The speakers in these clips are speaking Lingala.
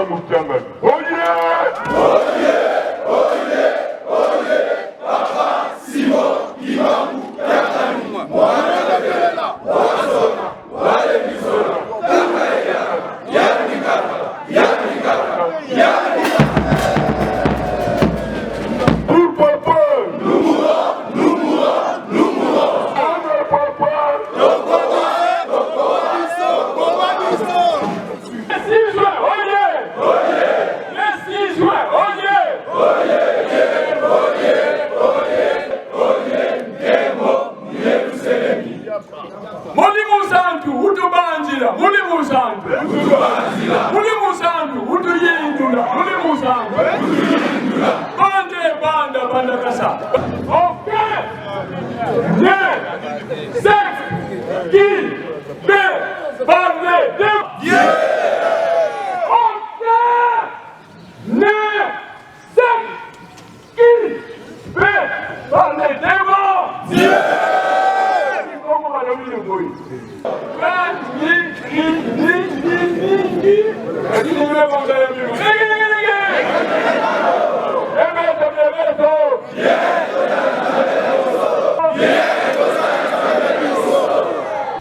Kimbangu Kiangani. Oye! Oye! Oye! Oye! Papa Simon Kimbangu Kiangani. Mwana Kabela, Wasona, Wale Bisona, Kakaega, Yani Kaka, Yani Kaka, Yani Kaka. Pour papa! Lumura, Lumura, Lumura. Pour papa! Banda kasa. Okay. Ne. Sex. Qui. Be. Parle. De. Yeah. Okay. Ne. Sex. Qui. Be. Parle. De. Yeah. Como va lo mismo hoy.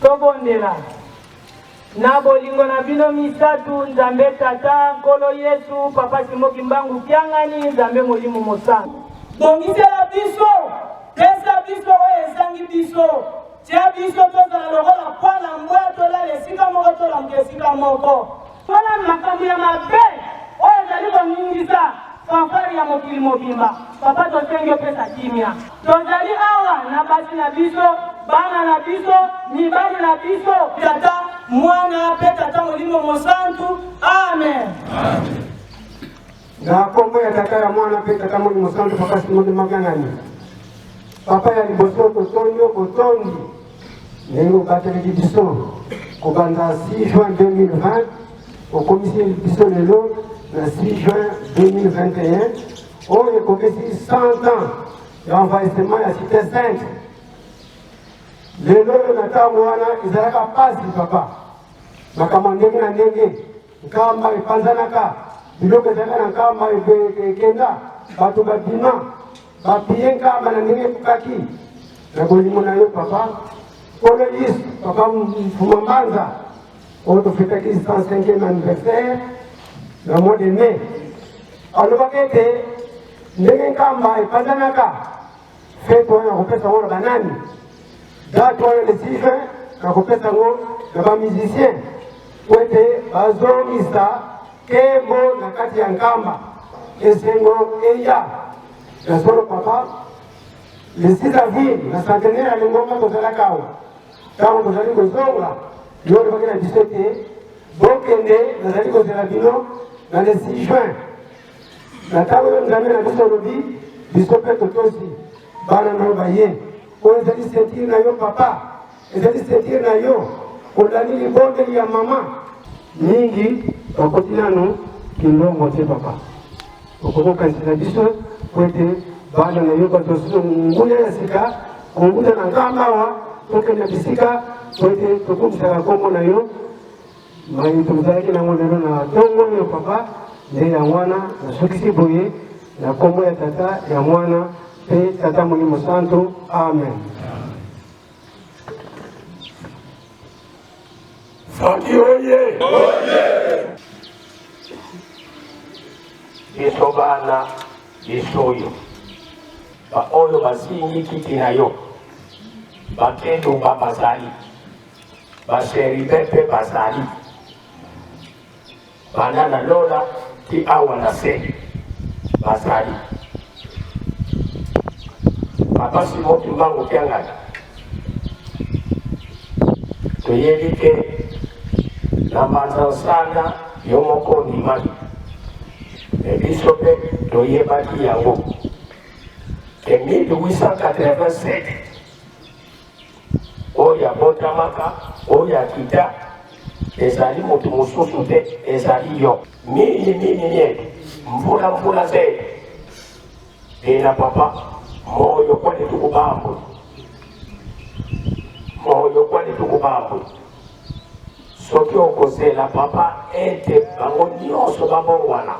Tobondela na bolingo na bino misatu Nzambe Tata Nkolo Yesu Papa Simon Kimbangu Kiangani Nzambe Molimo Mosantu bongisela biso pesa biso oyo esangi biso tia biso tozala lokola pwana mbwa tolala esika moko tolambuka esika moko mpona makambo ya mabe oyo ezali koningisa fanfari ya mokili mobimba papa tosengi opesa kimia tozali awa na basi na biso bana na biso mibali na biso tata mwana pe tata Molimo Mosantu amen na kombo ya tata ya mwana pe tata Molimo Mosantu Papa Simon Kiangani papa ya liboso totondio kotondi nengo bateleki biso kobanza 6 juin 2020 okomisi biso lelo na 6 juin 2021 oyo ekopesi 100 ans ya envahissement ya Cité Sainte. Lelo na ntango wana ezalaka pasi papa makambo ndenge na ndenge nkamba epanzanaka biloko ezalaka na nkamba ekenda bato babima bapie nkamba na ndenge ekokaki na bolimo na yo papa Nkolo Yesu papa Mfuma Mbanza oyo tofetaki 105e anniversaire na mois de mai alobaki ete ndenge nkamba epanzanaka fete oyo akopesa ngo na banani date oyo le 6 juin akopesa ngo na bamusicien po ete bazongisa kembo na kati ya nkamba esengo eya na solo papa le 6 avril na centenaire ya Lingomba tozalaka awa ntango tozali kozonga yo olobaki na biso ete bokende nazali kozela bino na le 6 juin na ntango oyo Nzambe na biso olobi biso mpe totosi bana na yo baye oyo ezali sentire na yo papa ezali sentire na yo kolani libondeli ya mama mingi okoti nano kilongo te papa okokokanisela biso po ete bana na yo batosusu nguya ya sika konguta na nkamba awa tokende bisika po ete tokumisaka kombo na yo mai tozalaki nango lelo na ntongo oyo papa nde ya mwana nasukisi boye na kombo ya tata ya mwana pe tata Molimo Mosantu amen. Faki oye! Oye! Biso bana biso oyo ba oyo basingi kiti na yo bakendo bazali basheribe mpe bazali bana na lola ti awa na se bazali Papa Simon Kimbangu Kiangani toyebi ke na mbanza nsana yo moko ndimaki biso mpe toyebaki yango ke 1887 oyo abotamaka oyo akita ezali moto mosusu te ezali yo mingi mvula zedi ena papa moyo kwani tukubambu soki okosela papa ete bango nyonso babongwana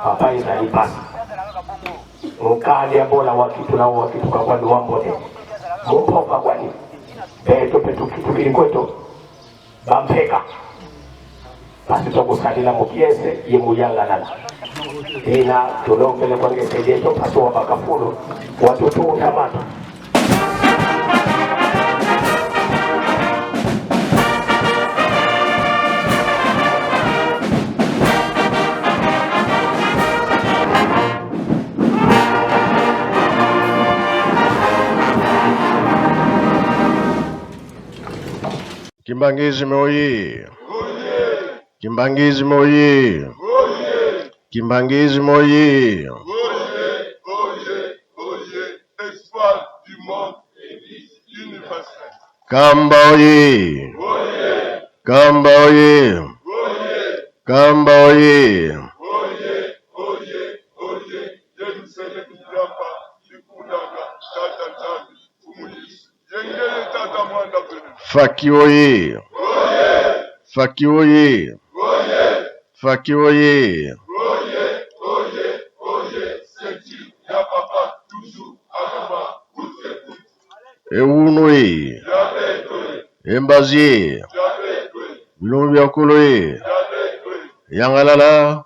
papa ezali pasi mukali abola wakitula wakituka kwani wambone mupoka kwani beto petu kitu kilikweto bampeka basi tokusalila mukiese yemuyangalala ina tulongele kwange sejeto paso wabakafulo watutu utamata Kimbangizi moyi. Kimbangizi moyi. Kimbangizi moyi. Espoir du monde universel. Kamba oyi. Kamba oyi. Kamba oyi. Yemisele kiyapa ikudanga tata tata umuyisi. Yengele tata mwanda bene. Faki oyi. Faki oyi. Faki oyi. Senti ya papa toujours alaba kuze. Ewunoi. Embazi. Bilumbi byakuloi. Yangalala.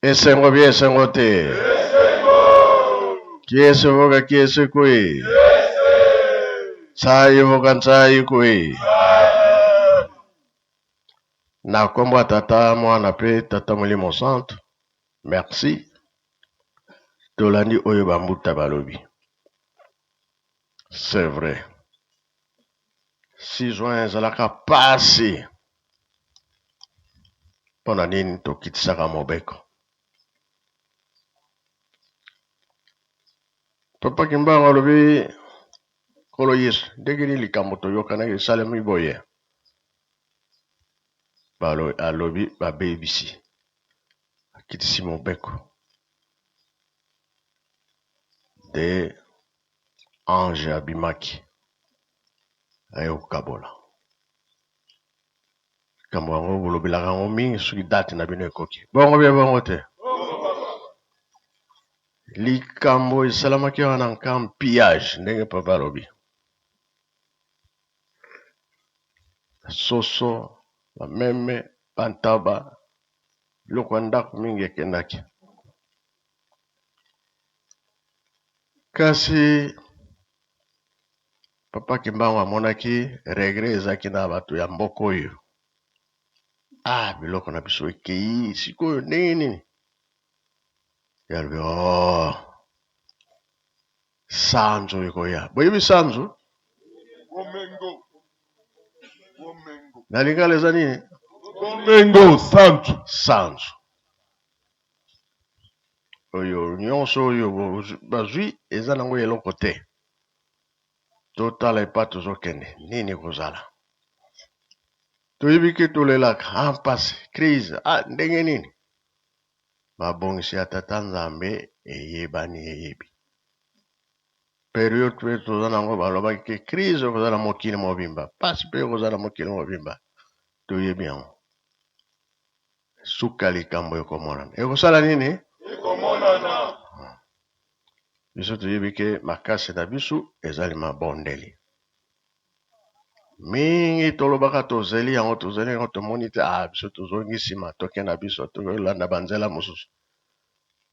Esengo bye esengo te. Kiese voga kiese kui. Tsayi voga tsayi kui. Na kombo tata mwana pe tata Molimo Santo. Merci. Tolandi oyo bambuta balobi. C'est vrai. 6 juin ezalaka pasi. Pona nini tokitisaka mobeko. Papa Kimbangu alobi kolo Yesu ndenge nini likambo toyokana esalemi boye. Alobi babebisi. Akitisi mobeko. De ange abimaki. Ayo kabola. Kambo yango bolobelaka yango mingi soki date na bino ekoki. Bongo bie bongo te. Likambo esalamaki wana nka pillage ndenge papa alobi. Soso, bameme, bantaba, biloko ndako mingi ekendaki. Kasi papa Kimbangu amonaki regret ezaki na bato ya mboka oyo. Biloko na biso ekei sikoyo ndenge nini. Yalobi sanzo ekoya. Boyebi sanzo? Womengo. Na lingala eza nini? Womengo sanzo. Sanzo. Oyo nyonso oyo bazwi eza nango eloko te. Totala epa tozokende nini kozala. Toyebi ke tolelaka ampasi crise ndenge nini. Mabongisi ya tata Nzambe eyebani eyebi. Periode pe toza nango balobaki ke crise kozala mokili mobimba. Pasi pe kozala mokili mobimba. Toyebi yango. Suka likambo ekomonana. Ekosala nini? Ekomonana. Biso toyebi ke makasi na biso ezali mabondeli. Mingi tolobaka tozeli yango tomoni te biso tozongi nsima toke na biso tolanda banzela mosusu.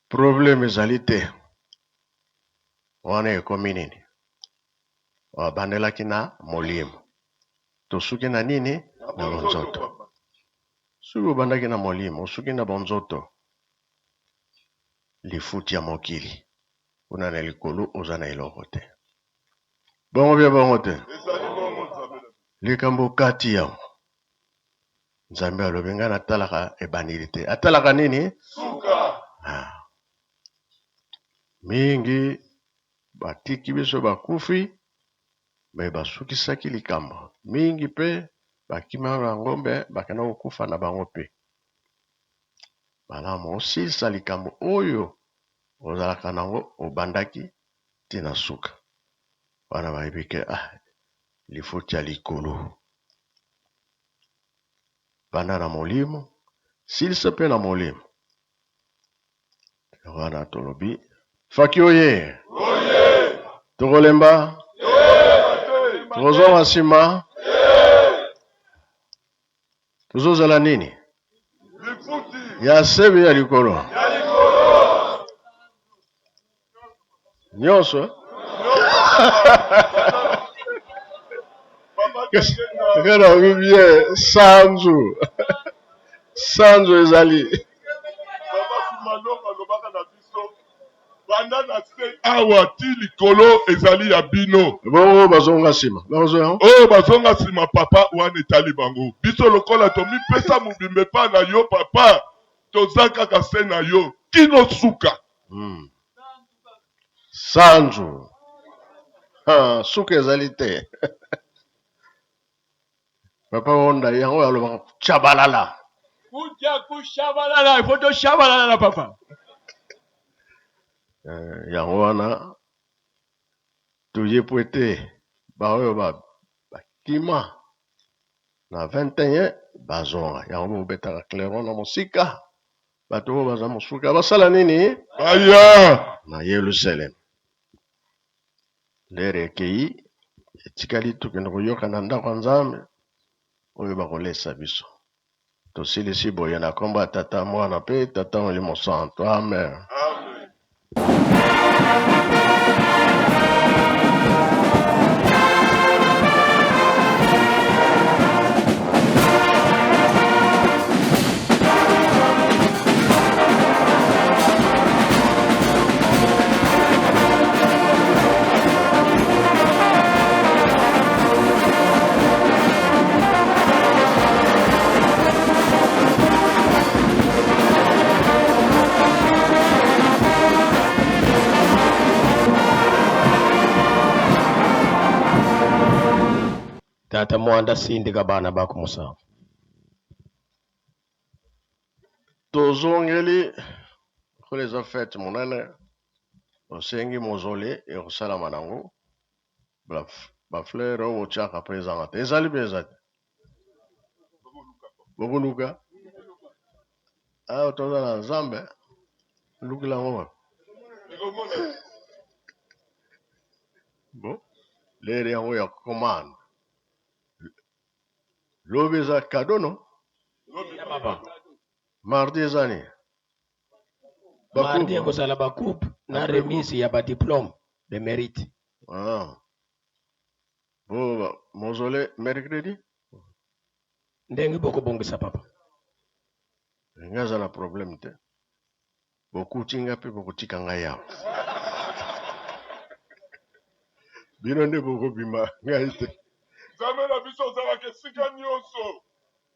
Problème ezali te. Wana ekomi nini? Wabandelaki na molimo. Tosuki na nini? Na bonzoto. Soki obandaki na molimo, osuki na bonzoto. Lifuti ya mokili. Kuna na likolo oza na eloko te. Bongo bia bongo te. Likambo kati yango. Nzambe alobi nga natalaka ebanili te. Atalaka nini? Suka. Mingi batiki biso bakufi me basukisaki likambo. Mingi pe bakima bango mbe bakenda kokufa na bango pe. Malamu osilisa likambo oyo ozalaka nango obandaki tina suka. Wana bayebi ke lifuti ya likolo banda na molimo silisa mpe na molimo wana tolobi faki oye tokolemba tokozonga nsima tozozala nini ya sebe ya likolo nyonso kana obi bien sanzu ezali banda na se awa ti likolo ezali ya bino bongo bazonga nsima oyo bazonga nsima papa wana etali bango biso lokola tomipesa mobimba epa na yo papa toza kaka se na yo kino suka sanzu suka ezali te papa onda yango alobaka chabalala kuja kushabalala ifo toshabalala na papa yango wana toye po ete baoyo bakima na 21 bazonga yango bobetaka clairon na mosika bato oyo baza mosuka basala nini aya na Yerusalem lere ekei etikali tokende koyoka na ndako ya Nzambe oyo bakolesa biso tosilisi boye na kombo ya tata mwana mpe tata molimo santo amen. tata mwanda sindika bana bako musanvu tozongeli kolo eza fete monene osengi mozole ekosalama nango bafleur oyo otyaka mpe ezanga te ezali mpe eza te bokoluka ayo toza na Nzambe lukila yango bon lere yango ya commande lobi eza kado no mardi ezani mardi ekozala bakupe na remise ya badiplome de mérite bo mozole mercredi ndenge bokobongisa papa nga aza na problème te bokutinga mpe bokotika ngai yawa bino nde bokobima ngai te Nzambe na biso ozalaka esika nyonso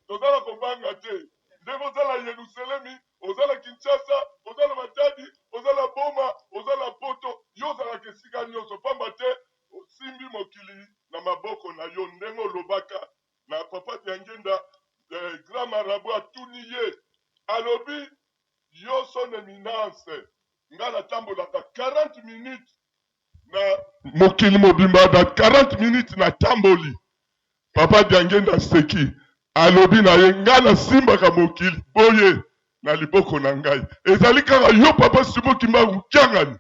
tozala kobanga te ndenge ozala Yerusalemi ozala Kinshasa ozala Matadi ozala Boma ozala Poto yo ozalaka esika nyonso pamba te osimbi mokili na maboko na yo ndenge olobaka na papa Diangenda grand marabout atuni ye alobi yo son éminence nga natambolaka 40 minutes na mokili mobimba na 40 minutes na tamboli papa Diangenda seki alobi na ye nga nasimbaka mokili boye na liboko na ngai ezali kaka yo papa Simoki Mbangu Kiangani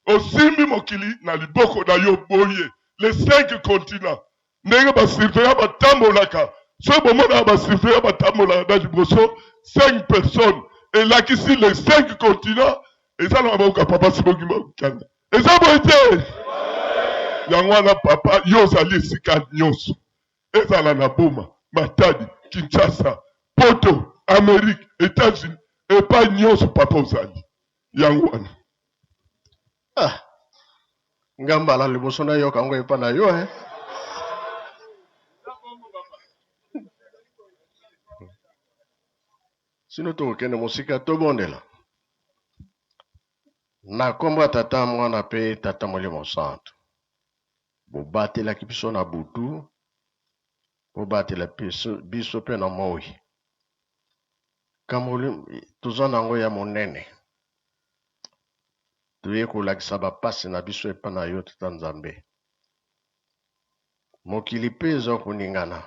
osimbi mokili na liboko na yo boye les 5 continents ndenge basurveillant batambolaka so bomona basurveillant batambolaka na liboso 5 personnes elakisi les 5 continents eza na maboko ya papa Simoki Mbangu Kiangani eza boye te yango wana papa yo ozali esika nyonso ezala na Boma Matadi Kinshasa Poto Amérique États-Unis epai nyonso papa ozali yango wana nga mbala liboso nayoka yango epa na yo sino tokokende mosika tobondela na kombo ya tata mwana mpe tata molimo santo bobatelaki biso na butu bobatela biso mpe na moi kamoli toza nango ya monene toye kolakisa bapasi na biso epa na yo tata Nzambe mokili mpe eza koningana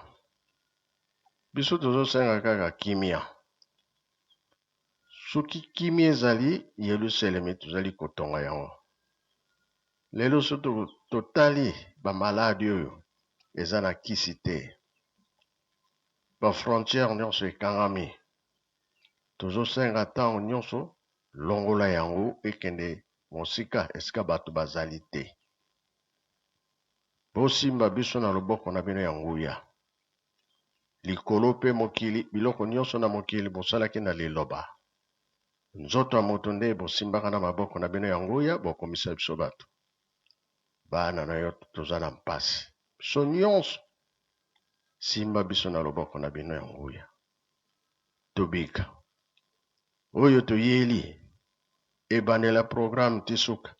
biso tozosenga kaka kimia. Soki kimia ezali Yerusalemi tozali kotonga yango. Lelo so totali bamaladi oyo eza na kisi te. Bafrontiere nyonso ekangami. Tozosenga ntango nyonso longola yango ekende mosika esika bato bazali te. Bosimba biso na loboko na bino ya nguya. Likolo pe mokili biloko nyonso na mokili bosalaki na liloba. Nzoto ya moto nde bosimbaka na maboko na bino ya nguya bokomisa biso bato. Bana na yo toza na mpasi. Biso nyonso simba biso na loboko na bino ya nguya. Tobika. Oyo toyeli ebandela programme tisuka.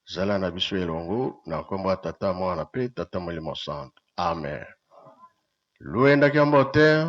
Zala na biso elongo na kombo ya Tata Mwana pe Tata Molimo Santo. Amen. Luenda Kiambote.